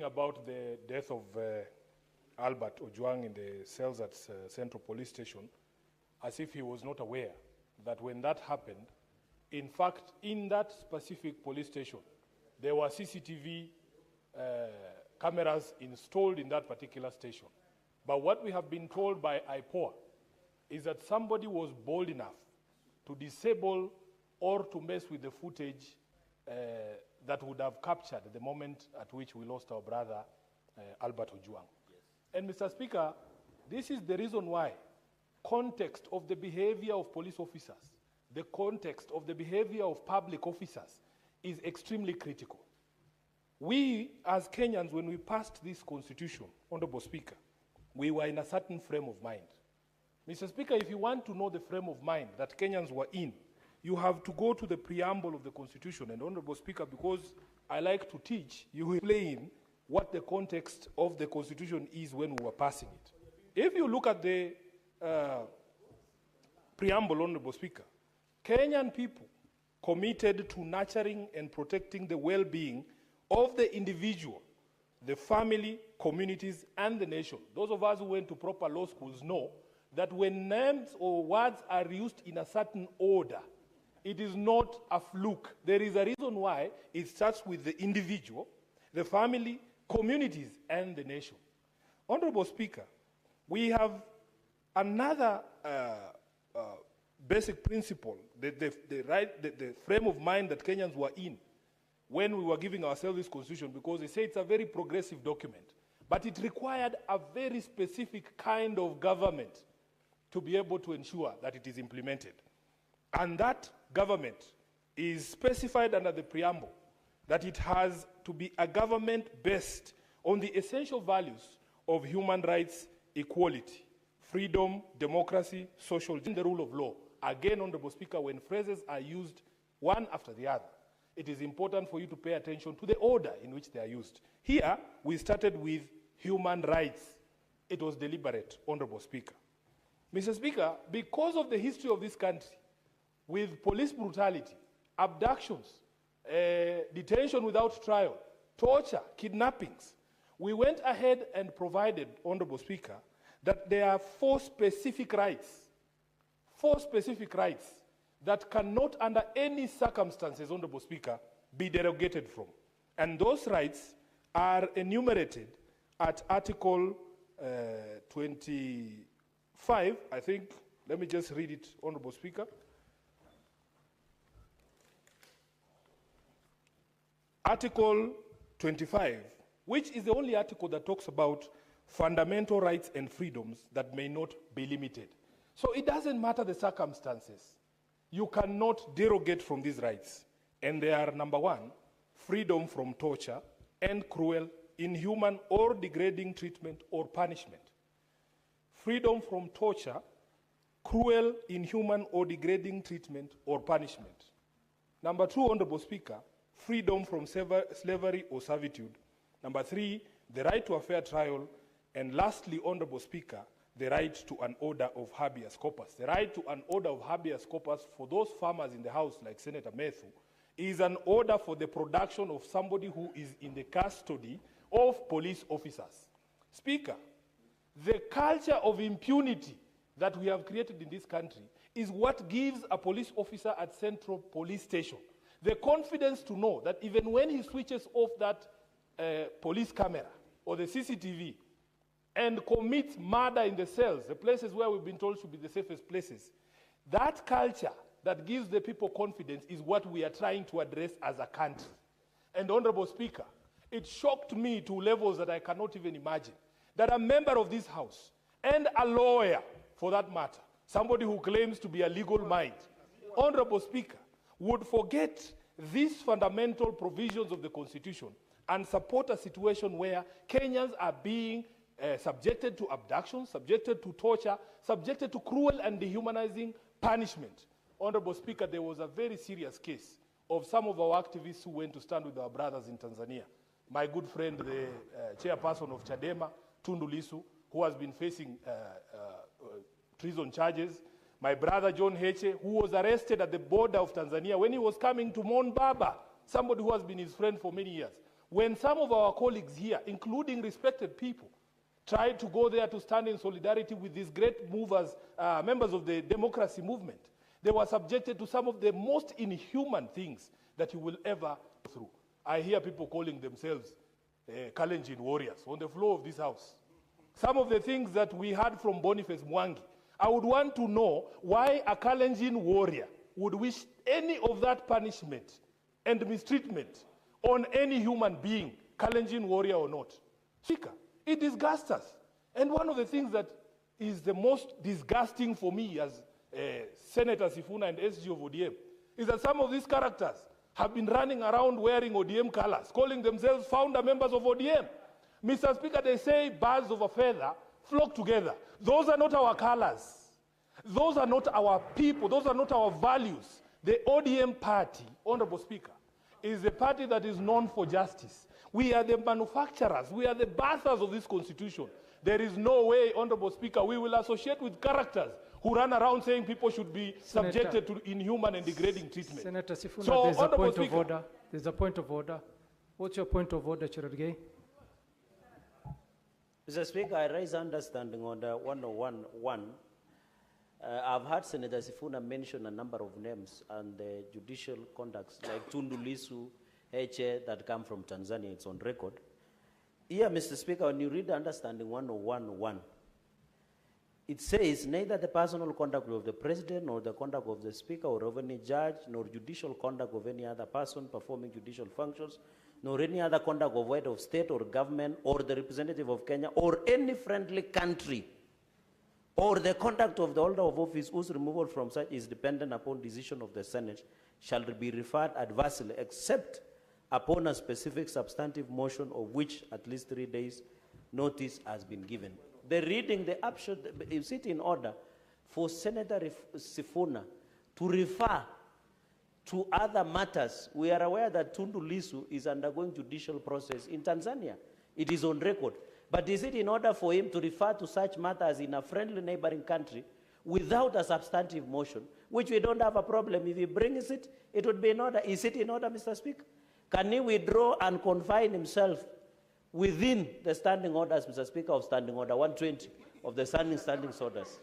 speaking about the death of Albert Ojwang in the cells at Central Police Station, as if he was not aware that when that happened, in fact, in that specific police station, there were CCTV cameras installed in that particular station. But what we have been told by IPOA is that somebody was bold enough to disable or to mess with the footage that would have captured the moment at which we lost our brother, Albert Ojwang. Yes. And Mr. Speaker, this is the reason why context of the behavior of police officers, the context of the behavior of public officers is extremely critical. We, as Kenyans, when we passed this constitution, Honorable Speaker, we were in a certain frame of mind. Mr. Speaker, if you want to know the frame of mind that Kenyans were in, you have to go to the preamble of the Constitution. And Honorable Speaker, because I like to teach, you will explain what the context of the Constitution is when we were passing it. If you look at the preamble, Honorable Speaker, Kenyan people committed to nurturing and protecting the well-being of the individual, the family, communities, and the nation. Those of us who went to proper law schools know that when names or words are used in a certain order, it is not a fluke. There is a reason why it starts with the individual, the family, communities, and the nation. Honorable Speaker, we have another basic principle, the frame of mind that Kenyans were in when we were giving ourselves this constitution, because they say it's a very progressive document, but it required a very specific kind of government to be able to ensure that it is implemented. And that government is specified under the preamble that it has to be a government based on the essential values of human rights, equality, freedom, democracy, social justice, and the rule of law. Again, Honorable Speaker, when phrases are used one after the other, it is important for you to pay attention to the order in which they are used. Here, we started with human rights. It was deliberate, Honorable Speaker. Mr. Speaker, because of the history of this country, with police brutality, abductions, detention without trial, torture, kidnappings, we went ahead and provided, Honorable Speaker, that there are four specific rights that cannot under any circumstances, Honorable Speaker, be derogated from. And those rights are enumerated at Article 25, I think. Let me just read it, Honorable Speaker. Article 25, which is the only article that talks about fundamental rights and freedoms that may not be limited. So it doesn't matter the circumstances. You cannot derogate from these rights. And they are, number one, freedom from torture and cruel, inhuman, or degrading treatment or punishment. Freedom from torture, cruel, inhuman, or degrading treatment or punishment. Number two, Honorable Speaker, freedom from slavery or servitude. Number three, the right to a fair trial. And lastly, Honorable Speaker, the right to an order of habeas corpus. The right to an order of habeas corpus for those farmers in the House, like Senator Methu, is an order for the production of somebody who is in the custody of police officers. Speaker, the culture of impunity that we have created in this country is what gives a police officer at Central Police Station the confidence to know that even when he switches off that police camera or the CCTV and commits murder in the cells, the places where we've been told should be the safest places, that culture that gives the people confidence is what we are trying to address as a country. And Honorable Speaker, it shocked me to levels that I cannot even imagine, that a member of this House and a lawyer, for that matter, somebody who claims to be a legal mind, Honorable Speaker, would forget these fundamental provisions of the Constitution and support a situation where Kenyans are being subjected to abduction, subjected to torture, subjected to cruel and dehumanizing punishment. Honorable Speaker, there was a very serious case of some of our activists who went to stand with our brothers in Tanzania. My good friend, the chairperson of Chadema, Tundu Lissu, who has been facing treason charges. My brother John Heche, who was arrested at the border of Tanzania when he was coming to mourn Baba, somebody who has been his friend for many years. When some of our colleagues here, including respected people, tried to go there to stand in solidarity with these great movers, members of the democracy movement, they were subjected to some of the most inhuman things that you will ever go through. I hear people calling themselves Kalenjin warriors on the floor of this house. Some of the things that we heard from Boniface Mwangi, I would want to know why a Kalenjin warrior would wish any of that punishment and mistreatment on any human being, Kalenjin warrior or not. Speaker, it disgusts us. And one of the things that is the most disgusting for me as Senator Sifuna and SG of ODM is that some of these characters have been running around wearing ODM colors, calling themselves founder members of ODM. Mr. Speaker, they say birds of a feather flock together. Those are not our colors. Those are not our people. Those are not our values. The ODM party, Honorable Speaker, is a party that is known for justice. We are the manufacturers. We are the birthers of this constitution. There is no way, Honorable Speaker, we will associate with characters who run around saying people should be subjected to inhuman and degrading treatment. Senator Sifuna, so, there's a point Speaker, of order. There's a point of order. What's your point of order, Cherargey? Mr. Speaker, I raise understanding on the 101.1. I've heard Senator Sifuna mention a number of names and the judicial conducts like Tundu Lissu, Heche, that come from Tanzania. It's on record. Here, Mr. Speaker, when you read understanding 101.1, it says neither the personal conduct of the president nor the conduct of the speaker or of any judge nor judicial conduct of any other person performing judicial functions nor any other conduct of head of state or government or the representative of Kenya or any friendly country or the conduct of the holder of office whose removal from such is dependent upon decision of the Senate shall be referred adversely except upon a specific substantive motion of which at least 3 days notice has been given. The reading, the upshot, is it in order for Senator Sifuna to refer to other matters? We are aware that Tundu Lissu is undergoing judicial process in Tanzania. It is on record. But is it in order for him to refer to such matters in a friendly neighboring country without a substantive motion, which we don't have a problem? If he brings it, it would be in order. Is it in order, Mr. Speaker? Can he withdraw and confine himself within the standing orders, Mr. Speaker, of Standing Order 120 of the standing orders?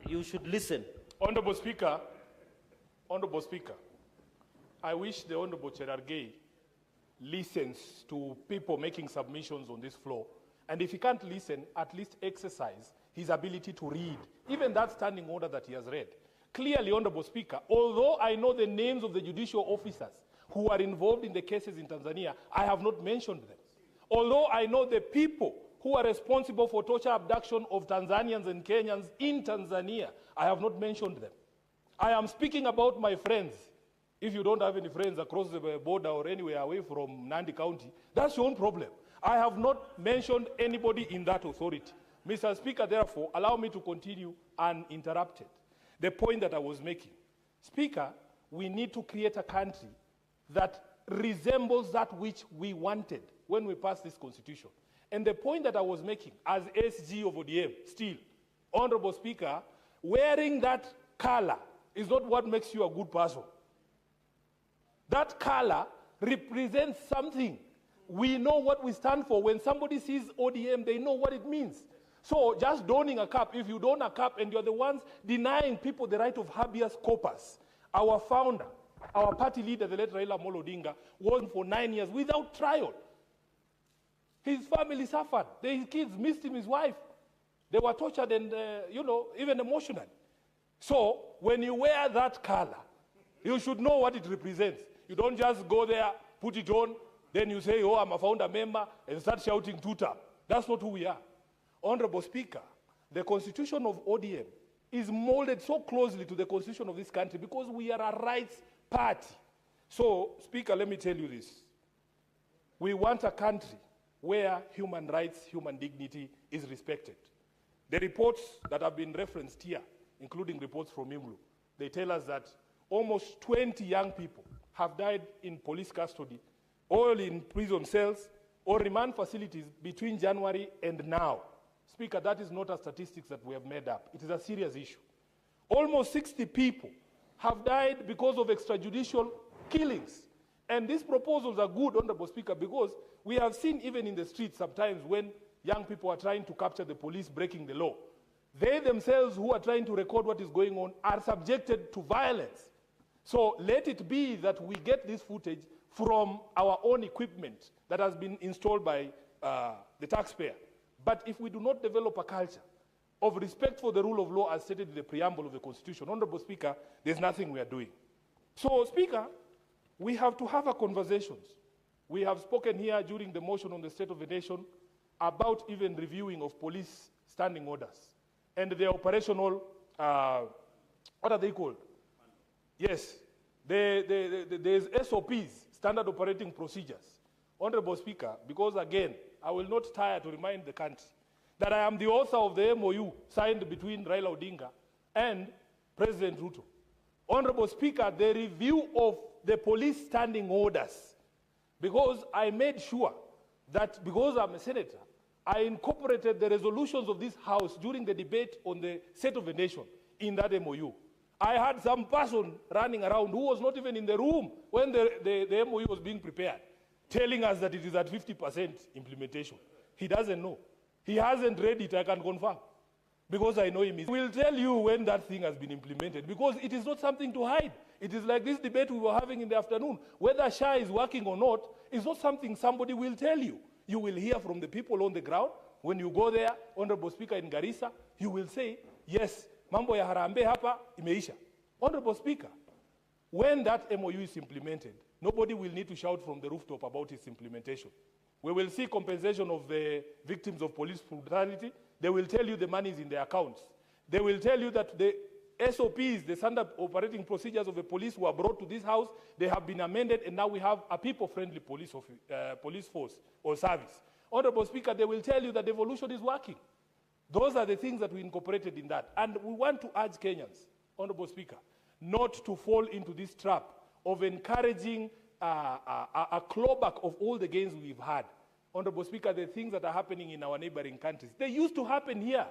You should listen. Honorable Speaker, I wish the Honorable Cherargey listens to people making submissions on this floor. And if he can't listen, at least exercise his ability to read, even that standing order that he has read. Clearly, Honorable Speaker, although I know the names of the judicial officers who are involved in the cases in Tanzania, I have not mentioned them. Although I know the people who are responsible for torture abduction of Tanzanians and Kenyans in Tanzania, I have not mentioned them. I am speaking about my friends. If you don't have any friends across the border or anywhere away from Nandi County, that's your own problem. I have not mentioned anybody in that authority. Mr. Speaker, therefore, allow me to continue uninterrupted. The point that I was making. Speaker, we need to create a country that resembles that which we wanted when we passed this constitution. And the point that I was making as SG of ODM, still, Honorable Speaker, wearing that color is not what makes you a good person. That color represents something. We know what we stand for. When somebody sees ODM, they know what it means. So just donning a cap, if you don a cap and you're the ones denying people the right of habeas corpus, our founder, our party leader, the late Raila Amolo Odinga, was for 9 years without trial. His family suffered. His kids missed him, his wife. They were tortured and, even emotional. So when you wear that color, you should know what it represents. You don't just go there, put it on, then you say, oh, I'm a founder member, and start shouting tuta. That's not who we are. Honorable Speaker, the constitution of ODM is molded so closely to the constitution of this country because we are a rights party. So, Speaker, let me tell you this. We want a country where human rights, human dignity is respected. The reports that have been referenced here, including reports from IMLU, they tell us that almost 20 young people have died in police custody, or in prison cells, or remand facilities between January and now. Speaker, that is not a statistics that we have made up. It is a serious issue. Almost 60 people have died because of extrajudicial killings. And these proposals are good, Honorable Speaker, because we have seen even in the streets sometimes when young people are trying to capture the police breaking the law, they themselves who are trying to record what is going on are subjected to violence. So let it be that we get this footage from our own equipment that has been installed by the taxpayer. But if we do not develop a culture of respect for the rule of law as stated in the preamble of the Constitution, Honorable Speaker, there's nothing we are doing. So, Speaker, we have to have a conversations. We have spoken here during the motion on the State of the Nation about even reviewing of police standing orders and their operational, what are they called? Yes, there's SOPs, standard operating procedures. Honorable Speaker, because again, I will not tire to remind the country that I am the author of the MOU signed between Raila Odinga and President Ruto. Honorable Speaker, the review of the police standing orders, because I made sure that because I'm a senator, I incorporated the resolutions of this House during the debate on the State of the Nation in that MOU. I had some person running around who was not even in the room when the MOU was being prepared, telling us that it is at 50% implementation. He doesn't know. He hasn't read it, I can confirm, because I know him. He will tell you when that thing has been implemented, because it is not something to hide. It is like this debate we were having in the afternoon. Whether SHA is working or not is not something somebody will tell you. You will hear from the people on the ground. When you go there, Honorable Speaker, in Garissa, you will say, yes, mambo ya harambe hapa imeisha. Honorable Speaker, when that MOU is implemented, nobody will need to shout from the rooftop about its implementation. We will see compensation of the victims of police brutality. They will tell you the money is in their accounts. They will tell you that the SOPs, the standard operating procedures of the police were brought to this House. They have been amended, and now we have a people-friendly police force or service. Honorable Speaker, they will tell you that devolution is working. Those are the things that we incorporated in that. And we want to urge Kenyans, Honorable Speaker, not to fall into this trap of encouraging a clawback of all the gains we've had. Honorable Speaker, the things that are happening in our neighboring countries, they used to happen here.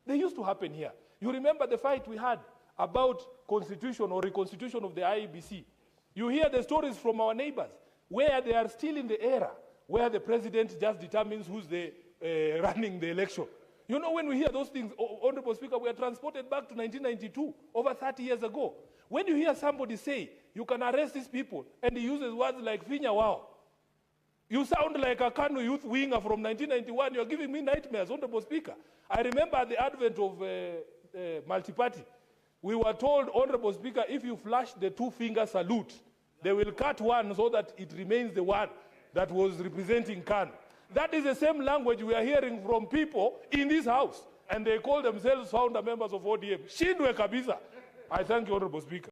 They used to happen here. You remember the fight we had about constitution or reconstitution of the IEBC. You hear the stories from our neighbors where they are still in the era where the president just determines who's running the election. You know, when we hear those things, Honorable Speaker, we are transported back to 1992, over 30 years ago. When you hear somebody say, you can arrest these people, and he uses words like Finya Wow, you sound like a Kanu youth winger from 1991. You're giving me nightmares, Honorable Speaker. I remember at the advent of multi-party, we were told, Honorable Speaker, if you flash the two-finger salute, they will cut one so that it remains the one that was representing Kanu. That is the same language we are hearing from people in this House, and they call themselves founder members of ODM. Shindwe kabisa. I thank you, Honorable Speaker.